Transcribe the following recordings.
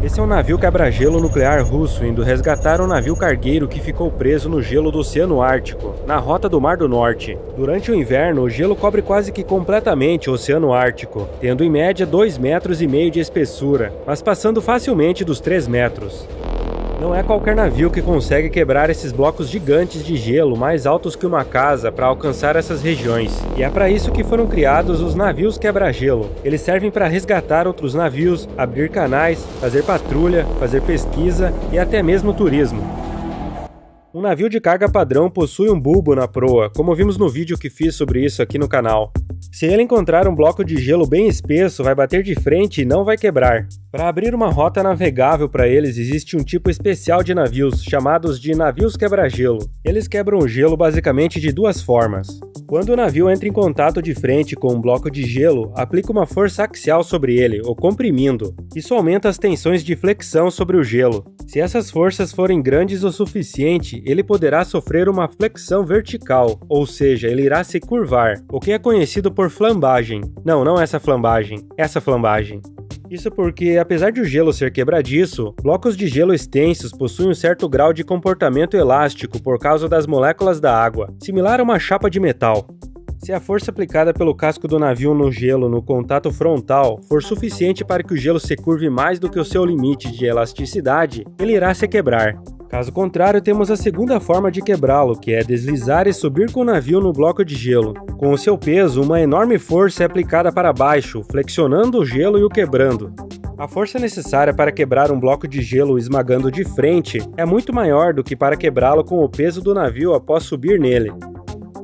Esse é um navio quebra-gelo nuclear russo indo resgatar um navio cargueiro que ficou preso no gelo do Oceano Ártico, na rota do Mar do Norte. Durante o inverno, o gelo cobre quase que completamente o Oceano Ártico, tendo em média 2,5 metros de espessura, mas passando facilmente dos 3 metros. Não é qualquer navio que consegue quebrar esses blocos gigantes de gelo mais altos que uma casa para alcançar essas regiões. E é para isso que foram criados os navios quebra-gelo. Eles servem para resgatar outros navios, abrir canais, fazer patrulha, fazer pesquisa e até mesmo turismo. Um navio de carga padrão possui um bulbo na proa, como vimos no vídeo que fiz sobre isso aqui no canal. Se ele encontrar um bloco de gelo bem espesso, vai bater de frente e não vai quebrar. Para abrir uma rota navegável para eles, existe um tipo especial de navios, chamados de navios quebra-gelo. Eles quebram o gelo basicamente de duas formas. Quando o navio entra em contato de frente com um bloco de gelo, aplica uma força axial sobre ele, o comprimindo. Isso aumenta as tensões de flexão sobre o gelo. Se essas forças forem grandes o suficiente, ele poderá sofrer uma flexão vertical, ou seja, ele irá se curvar, o que é conhecido por flambagem. Não essa flambagem, essa flambagem. Isso porque, apesar de o gelo ser quebradiço, blocos de gelo extensos possuem um certo grau de comportamento elástico por causa das moléculas da água, similar a uma chapa de metal. Se a força aplicada pelo casco do navio no gelo no contato frontal for suficiente para que o gelo se curve mais do que o seu limite de elasticidade, ele irá se quebrar. Caso contrário, temos a segunda forma de quebrá-lo, que é deslizar e subir com o navio no bloco de gelo. Com o seu peso, uma enorme força é aplicada para baixo, flexionando o gelo e o quebrando. A força necessária para quebrar um bloco de gelo esmagando de frente é muito maior do que para quebrá-lo com o peso do navio após subir nele.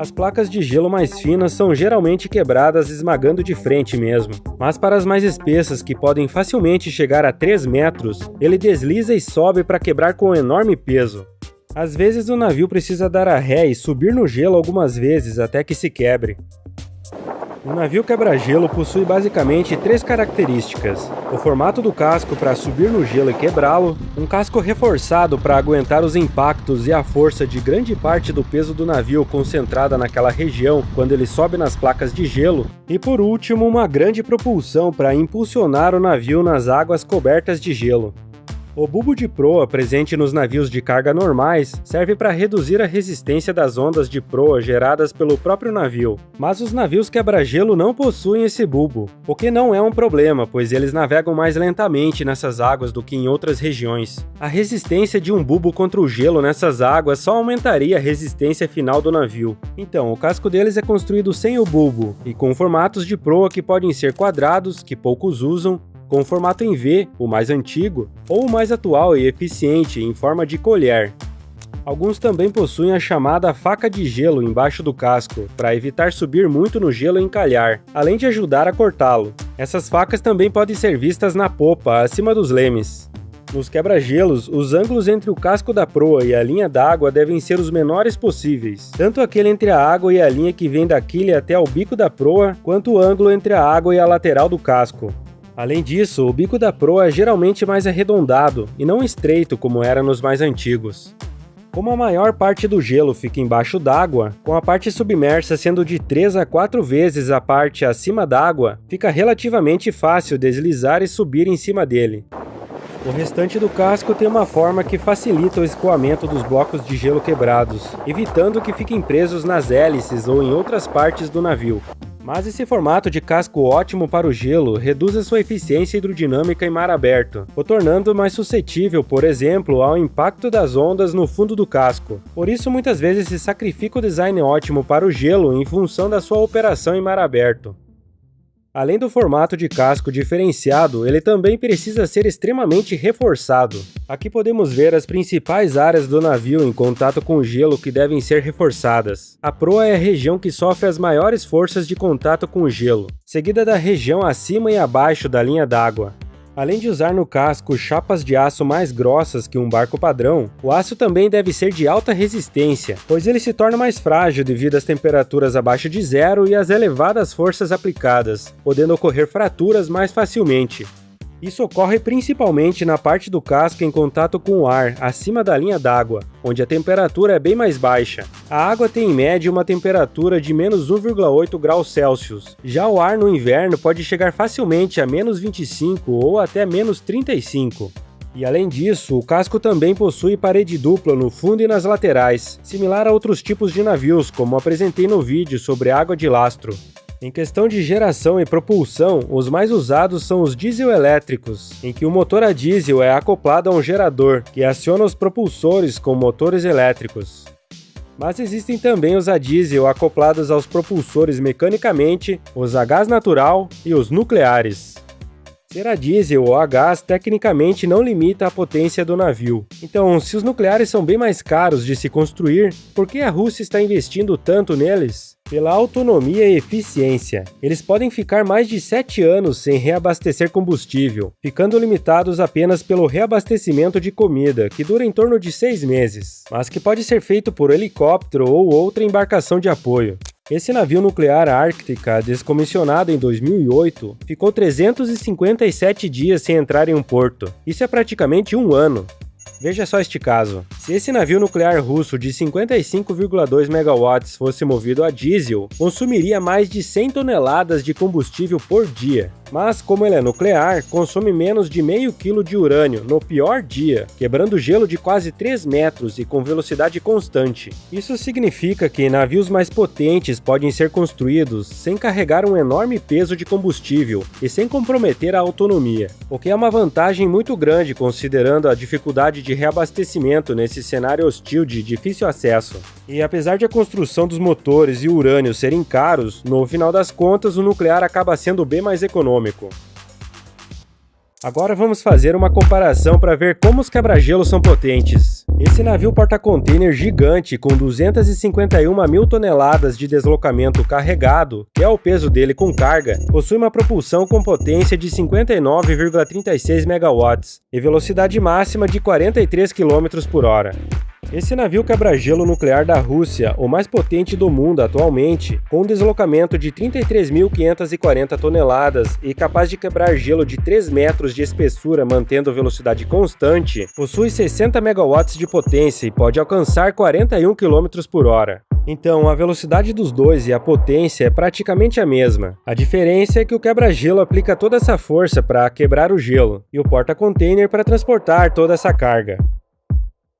As placas de gelo mais finas são geralmente quebradas esmagando de frente mesmo, mas para as mais espessas, que podem facilmente chegar a 3 metros, ele desliza e sobe para quebrar com um enorme peso. Às vezes o navio precisa dar a ré e subir no gelo algumas vezes até que se quebre. Um navio quebra-gelo possui basicamente 3 características: o formato do casco para subir no gelo e quebrá-lo, um casco reforçado para aguentar os impactos e a força de grande parte do peso do navio concentrada naquela região quando ele sobe nas placas de gelo, e por último uma grande propulsão para impulsionar o navio nas águas cobertas de gelo. O bulbo de proa presente nos navios de carga normais serve para reduzir a resistência das ondas de proa geradas pelo próprio navio, mas os navios quebra-gelo não possuem esse bulbo, o que não é um problema, pois eles navegam mais lentamente nessas águas do que em outras regiões. A resistência de um bulbo contra o gelo nessas águas só aumentaria a resistência final do navio. Então, o casco deles é construído sem o bulbo, e com formatos de proa que podem ser quadrados, que poucos usam, com formato em V, o mais antigo, ou o mais atual e eficiente, em forma de colher. Alguns também possuem a chamada faca de gelo embaixo do casco, para evitar subir muito no gelo e encalhar, além de ajudar a cortá-lo. Essas facas também podem ser vistas na popa, acima dos lemes. Nos quebra-gelos, os ângulos entre o casco da proa e a linha d'água devem ser os menores possíveis, tanto aquele entre a água e a linha que vem da quilha até o bico da proa, quanto o ângulo entre a água e a lateral do casco. Além disso, o bico da proa é geralmente mais arredondado e não estreito como era nos mais antigos. Como a maior parte do gelo fica embaixo d'água, com a parte submersa sendo de 3 a 4 vezes a parte acima d'água, fica relativamente fácil deslizar e subir em cima dele. O restante do casco tem uma forma que facilita o escoamento dos blocos de gelo quebrados, evitando que fiquem presos nas hélices ou em outras partes do navio. Mas esse formato de casco ótimo para o gelo reduz a sua eficiência hidrodinâmica em mar aberto, o tornando mais suscetível, por exemplo, ao impacto das ondas no fundo do casco. Por isso, muitas vezes se sacrifica o design ótimo para o gelo em função da sua operação em mar aberto. Além do formato de casco diferenciado, ele também precisa ser extremamente reforçado. Aqui podemos ver as principais áreas do navio em contato com o gelo que devem ser reforçadas. A proa é a região que sofre as maiores forças de contato com o gelo, seguida da região acima e abaixo da linha d'água. Além de usar no casco chapas de aço mais grossas que um barco padrão, o aço também deve ser de alta resistência, pois ele se torna mais frágil devido às temperaturas abaixo de zero e às elevadas forças aplicadas, podendo ocorrer fraturas mais facilmente. Isso ocorre principalmente na parte do casco em contato com o ar, acima da linha d'água, onde a temperatura é bem mais baixa. A água tem em média uma temperatura de menos 1,8 graus Celsius. Já o ar no inverno pode chegar facilmente a menos 25 ou até menos 35. E além disso, o casco também possui parede dupla no fundo e nas laterais, similar a outros tipos de navios, como apresentei no vídeo sobre água de lastro. Em questão de geração e propulsão, os mais usados são os diesel-elétricos, em que o motor a diesel é acoplado a um gerador, que aciona os propulsores com motores elétricos. Mas existem também os a diesel acoplados aos propulsores mecanicamente, os a gás natural e os nucleares. Ser a diesel ou a gás tecnicamente não limita a potência do navio. Então, se os nucleares são bem mais caros de se construir, por que a Rússia está investindo tanto neles? Pela autonomia e eficiência. Eles podem ficar mais de 7 anos sem reabastecer combustível, ficando limitados apenas pelo reabastecimento de comida, que dura em torno de 6 meses, mas que pode ser feito por helicóptero ou outra embarcação de apoio. Esse navio nuclear Ártica, descomissionado em 2008, ficou 357 dias sem entrar em um porto. Isso é praticamente um ano. Veja só este caso. Se esse navio nuclear russo de 55,2 megawatts fosse movido a diesel, consumiria mais de 100 toneladas de combustível por dia. Mas, como ele é nuclear, consome menos de meio quilo de urânio no pior dia, quebrando gelo de quase 3 metros e com velocidade constante. Isso significa que navios mais potentes podem ser construídos sem carregar um enorme peso de combustível e sem comprometer a autonomia, o que é uma vantagem muito grande considerando a dificuldade de reabastecimento nesse cenário hostil de difícil acesso. E apesar de a construção dos motores e o urânio serem caros, no final das contas o nuclear acaba sendo bem mais econômico. Agora vamos fazer uma comparação para ver como os quebra-gelos são potentes. Esse navio porta-container gigante com 251 mil toneladas de deslocamento carregado, que é o peso dele com carga, possui uma propulsão com potência de 59,36 megawatts e velocidade máxima de 43 km por hora. Esse navio quebra-gelo nuclear da Rússia, o mais potente do mundo atualmente, com um deslocamento de 33.540 toneladas e capaz de quebrar gelo de 3 metros de espessura mantendo velocidade constante, possui 60 megawatts de potência e pode alcançar 41 km por hora. Então, a velocidade dos dois e a potência é praticamente a mesma. A diferença é que o quebra-gelo aplica toda essa força para quebrar o gelo, e o porta-container para transportar toda essa carga.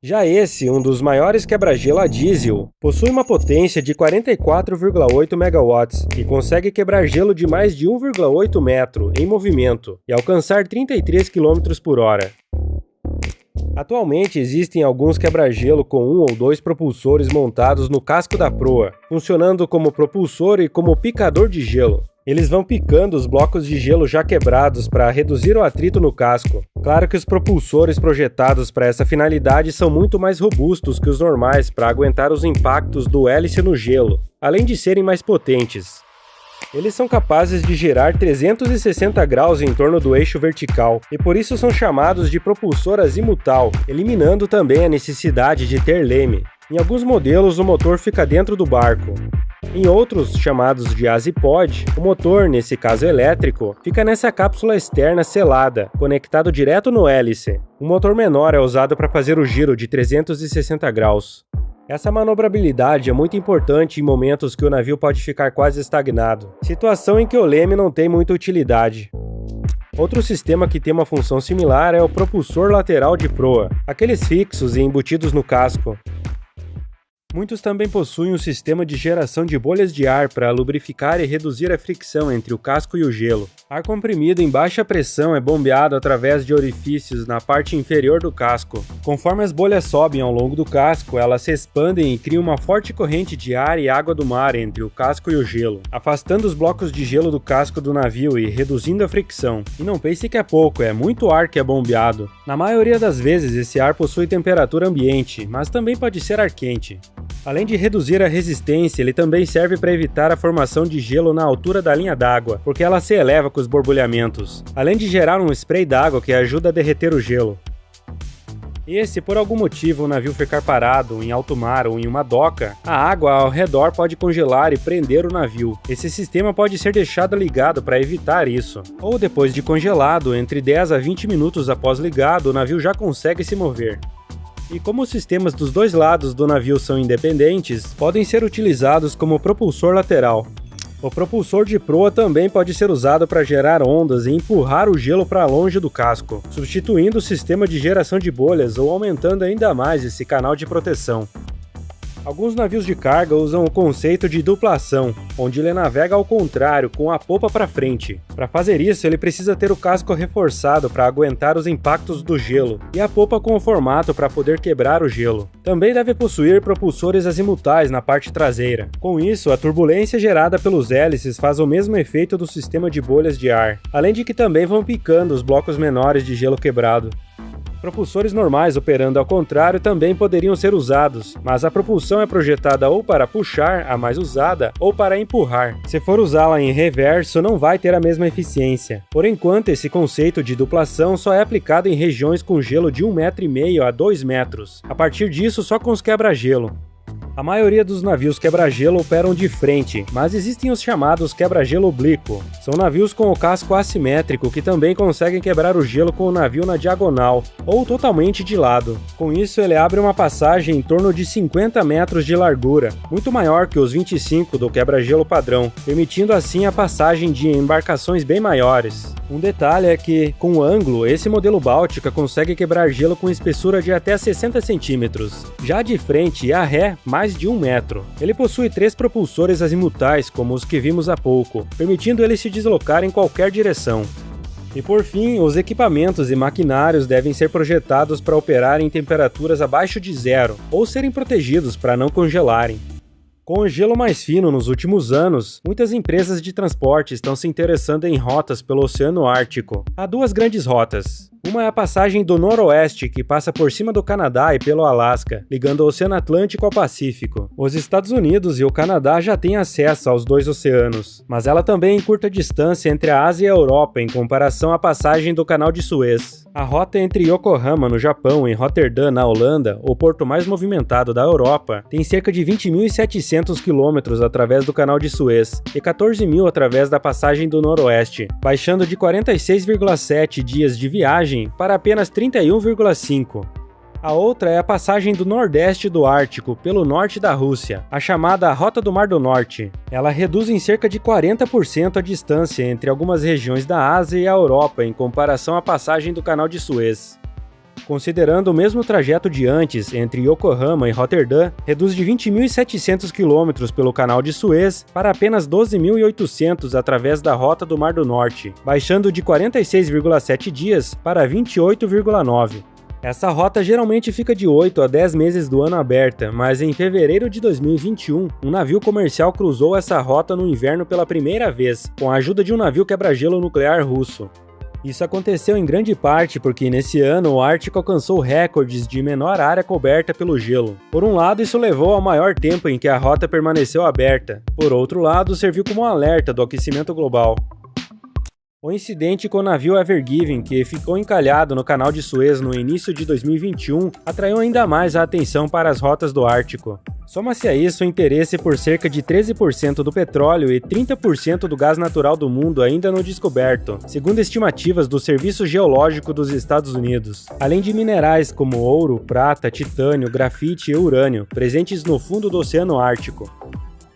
Já esse, um dos maiores quebra-gelo a diesel, possui uma potência de 44,8 megawatts e consegue quebrar gelo de mais de 1,8 metro em movimento e alcançar 33 km por hora. Atualmente existem alguns quebra-gelo com 1 ou 2 propulsores montados no casco da proa, funcionando como propulsor e como picador de gelo. Eles vão picando os blocos de gelo já quebrados para reduzir o atrito no casco. Claro que os propulsores projetados para essa finalidade são muito mais robustos que os normais para aguentar os impactos do hélice no gelo, além de serem mais potentes. Eles são capazes de girar 360 graus em torno do eixo vertical, e por isso são chamados de propulsor azimutal, eliminando também a necessidade de ter leme. Em alguns modelos, o motor fica dentro do barco. Em outros, chamados de azipod, o motor, nesse caso elétrico, fica nessa cápsula externa selada, conectado direto no hélice. Um motor menor é usado para fazer o giro de 360 graus. Essa manobrabilidade é muito importante em momentos que o navio pode ficar quase estagnado, situação em que o leme não tem muita utilidade. Outro sistema que tem uma função similar é o propulsor lateral de proa, aqueles fixos e embutidos no casco. Muitos também possuem um sistema de geração de bolhas de ar para lubrificar e reduzir a fricção entre o casco e o gelo. Ar comprimido em baixa pressão é bombeado através de orifícios na parte inferior do casco. Conforme as bolhas sobem ao longo do casco, elas se expandem e criam uma forte corrente de ar e água do mar entre o casco e o gelo, afastando os blocos de gelo do casco do navio e reduzindo a fricção. E não pense que é pouco, é muito ar que é bombeado. Na maioria das vezes, esse ar possui temperatura ambiente, mas também pode ser ar quente. Além de reduzir a resistência, ele também serve para evitar a formação de gelo na altura da linha d'água, porque ela se eleva com os borbulhamentos, além de gerar um spray d'água que ajuda a derreter o gelo. E se por algum motivo o navio ficar parado em alto mar ou em uma doca, a água ao redor pode congelar e prender o navio. Esse sistema pode ser deixado ligado para evitar isso. Ou depois de congelado, entre 10 a 20 minutos após ligado, o navio já consegue se mover. E como os sistemas dos dois lados do navio são independentes, podem ser utilizados como propulsor lateral. O propulsor de proa também pode ser usado para gerar ondas e empurrar o gelo para longe do casco, substituindo o sistema de geração de bolhas ou aumentando ainda mais esse canal de proteção. Alguns navios de carga usam o conceito de duplação, onde ele navega ao contrário, com a popa para frente. Para fazer isso, ele precisa ter o casco reforçado para aguentar os impactos do gelo, e a popa com o formato para poder quebrar o gelo. Também deve possuir propulsores azimutais na parte traseira. Com isso, a turbulência gerada pelos hélices faz o mesmo efeito do sistema de bolhas de ar, além de que também vão picando os blocos menores de gelo quebrado. Propulsores normais operando ao contrário também poderiam ser usados, mas a propulsão é projetada ou para puxar, a mais usada, ou para empurrar. Se for usá-la em reverso, não vai ter a mesma eficiência. Por enquanto, esse conceito de duplação só é aplicado em regiões com gelo de 1,5 m a 2 metros. A partir disso, só com os quebra-gelo. A maioria dos navios quebra-gelo operam de frente, mas existem os chamados quebra-gelo oblíquo. São navios com o casco assimétrico que também conseguem quebrar o gelo com o navio na diagonal, ou totalmente de lado. Com isso, ele abre uma passagem em torno de 50 metros de largura, muito maior que os 25 do quebra-gelo padrão, permitindo assim a passagem de embarcações bem maiores. Um detalhe é que, com o ângulo, esse modelo Báltica consegue quebrar gelo com espessura de até 60 centímetros. Já de frente e a ré, mais de 1 metro. Ele possui 3 propulsores azimutais, como os que vimos há pouco, permitindo ele se deslocar em qualquer direção. E por fim, os equipamentos e maquinários devem ser projetados para operar em temperaturas abaixo de zero, ou serem protegidos para não congelarem. Com o gelo mais fino nos últimos anos, muitas empresas de transporte estão se interessando em rotas pelo Oceano Ártico. Há 2 grandes rotas. Uma é a passagem do Noroeste, que passa por cima do Canadá e pelo Alasca, ligando o Oceano Atlântico ao Pacífico. Os Estados Unidos e o Canadá já têm acesso aos 2 oceanos, mas ela também encurta a distância entre a Ásia e a Europa em comparação à passagem do Canal de Suez. A rota entre Yokohama, no Japão, e Roterdã, na Holanda, o porto mais movimentado da Europa, tem cerca de 20.700 quilômetros através do Canal de Suez e 14.000 através da passagem do Noroeste, baixando de 46,7 dias de viagem para apenas 31,5. A outra é a passagem do Nordeste do Ártico pelo norte da Rússia, a chamada Rota do Mar do Norte. Ela reduz em cerca de 40% a distância entre algumas regiões da Ásia e a Europa em comparação à passagem do Canal de Suez. Considerando o mesmo trajeto de antes entre Yokohama e Roterdã, reduz de 20.700 km pelo Canal de Suez para apenas 12.800 através da Rota do Mar do Norte, baixando de 46,7 dias para 28,9. Essa rota geralmente fica de 8 a 10 meses do ano aberta, mas em fevereiro de 2021, um navio comercial cruzou essa rota no inverno pela primeira vez, com a ajuda de um navio quebra-gelo nuclear russo. Isso aconteceu em grande parte porque nesse ano o Ártico alcançou recordes de menor área coberta pelo gelo. Por um lado, isso levou ao maior tempo em que a rota permaneceu aberta. Por outro lado, serviu como um alerta do aquecimento global. O incidente com o navio Ever Given, que ficou encalhado no Canal de Suez no início de 2021, atraiu ainda mais a atenção para as rotas do Ártico. Soma-se a isso o interesse por cerca de 13% do petróleo e 30% do gás natural do mundo ainda não descoberto, segundo estimativas do Serviço Geológico dos Estados Unidos, além de minerais como ouro, prata, titânio, grafite e urânio, presentes no fundo do Oceano Ártico.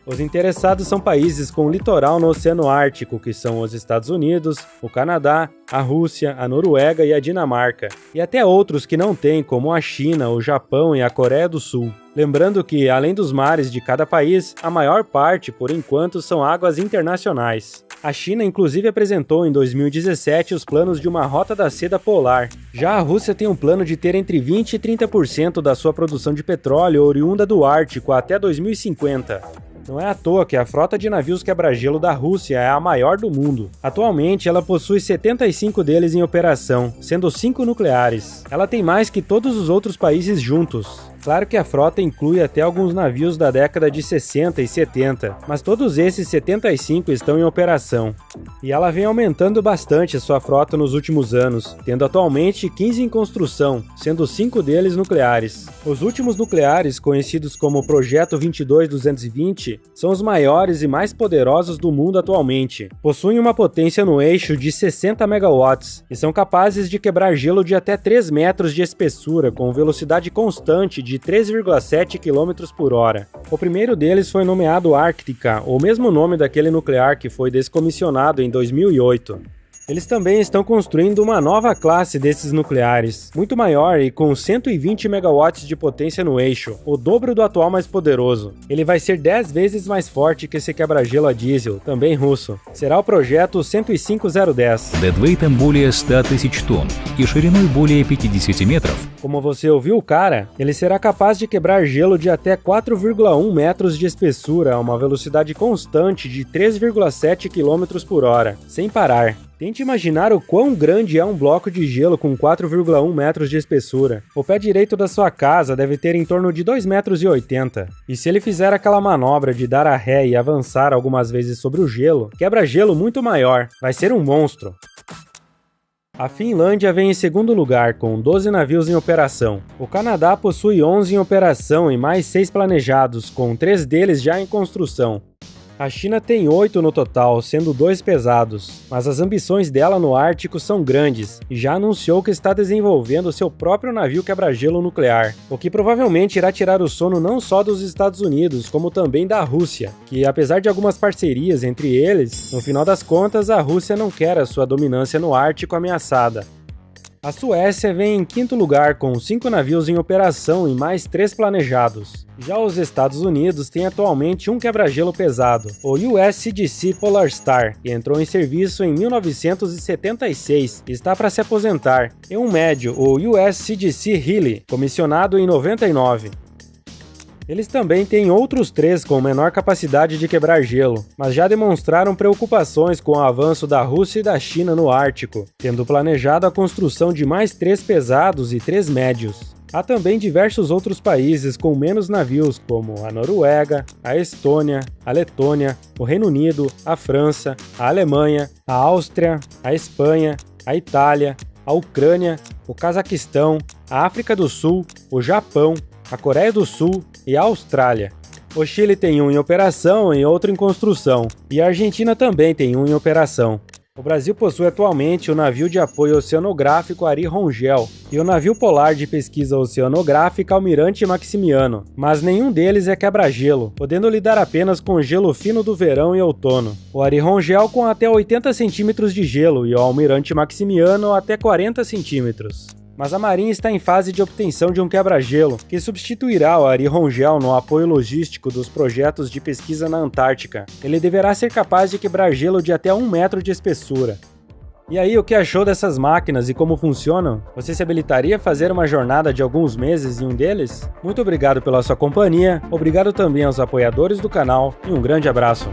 Os interessados são países com litoral no Oceano Ártico, que são os Estados Unidos, o Canadá, a Rússia, a Noruega e a Dinamarca, e até outros que não têm, como a China, o Japão e a Coreia do Sul. Lembrando que, além dos mares de cada país, a maior parte, por enquanto, são águas internacionais. A China, inclusive, apresentou em 2017 os planos de uma rota da seda polar. Já a Rússia tem um plano de ter entre 20% e 30% da sua produção de petróleo oriunda do Ártico até 2050. Não é à toa que a frota de navios quebra-gelo da Rússia é a maior do mundo. Atualmente, ela possui 75 deles em operação, sendo 5 nucleares. Ela tem mais que todos os outros países juntos. Claro que a frota inclui até alguns navios da década de 60 e 70, mas todos esses 75 estão em operação. E ela vem aumentando bastante a sua frota nos últimos anos, tendo atualmente 15 em construção, sendo 5 deles nucleares. Os últimos nucleares, conhecidos como Projeto 22220, são os maiores e mais poderosos do mundo atualmente. Possuem uma potência no eixo de 60 megawatts e são capazes de quebrar gelo de até 3 metros de espessura com velocidade constante de de 3,7 km por hora. O primeiro deles foi nomeado Ártica, o mesmo nome daquele nuclear que foi descomissionado em 2008. Eles também estão construindo uma nova classe desses nucleares, muito maior e com 120 megawatts de potência no eixo, o dobro do atual mais poderoso. Ele vai ser 10 vezes mais forte que esse quebra-gelo a diesel, também russo. Será o projeto 105010. Дедвейтом более 100 тысяч тонн и шириной более 50 метров. Como você ouviu o cara, ele será capaz de quebrar gelo de até 4,1 metros de espessura a uma velocidade constante de 3,7 km por hora, sem parar. Tente imaginar o quão grande é um bloco de gelo com 4,1 metros de espessura. O pé direito da sua casa deve ter em torno de 2,80 metros. E se ele fizer aquela manobra de dar a ré e avançar algumas vezes sobre o gelo, quebra gelo muito maior. Vai ser um monstro. A Finlândia vem em segundo lugar, com 12 navios em operação. O Canadá possui 11 em operação e mais 6 planejados, com 3 deles já em construção. A China tem 8 no total, sendo 2 pesados, mas as ambições dela no Ártico são grandes e já anunciou que está desenvolvendo seu próprio navio quebra-gelo nuclear, o que provavelmente irá tirar o sono não só dos Estados Unidos, como também da Rússia, que apesar de algumas parcerias entre eles, no final das contas a Rússia não quer a sua dominância no Ártico ameaçada. A Suécia vem em quinto lugar com 5 navios em operação e mais 3 planejados. Já os Estados Unidos têm atualmente um quebra-gelo pesado, o USCGC Polar Star, que entrou em serviço em 1976 e está para se aposentar, e um médio, o USCGC Healy, comissionado em 99. Eles também têm outros 3 com menor capacidade de quebrar gelo, mas já demonstraram preocupações com o avanço da Rússia e da China no Ártico, tendo planejado a construção de mais 3 pesados e 3 médios. Há também diversos outros países com menos navios, como a Noruega, a Estônia, a Letônia, o Reino Unido, a França, a Alemanha, a Áustria, a Espanha, a Itália, a Ucrânia, o Cazaquistão, a África do Sul, o Japão, a Coreia do Sul e a Austrália. O Chile tem um em operação e outro em construção, e a Argentina também tem um em operação. O Brasil possui atualmente o navio de apoio oceanográfico Ari Rongel e o navio polar de pesquisa oceanográfica Almirante Maximiano, mas nenhum deles é quebra-gelo, podendo lidar apenas com o gelo fino do verão e outono. O Ari Rongel com até 80 centímetros de gelo e o Almirante Maximiano até 40 centímetros. Mas a Marinha está em fase de obtenção de um quebra-gelo, que substituirá o Ari Rongel no apoio logístico dos projetos de pesquisa na Antártica. Ele deverá ser capaz de quebrar gelo de até 1 metro de espessura. E aí, o que achou dessas máquinas e como funcionam? Você se habilitaria a fazer uma jornada de alguns meses em um deles? Muito obrigado pela sua companhia, obrigado também aos apoiadores do canal e um grande abraço!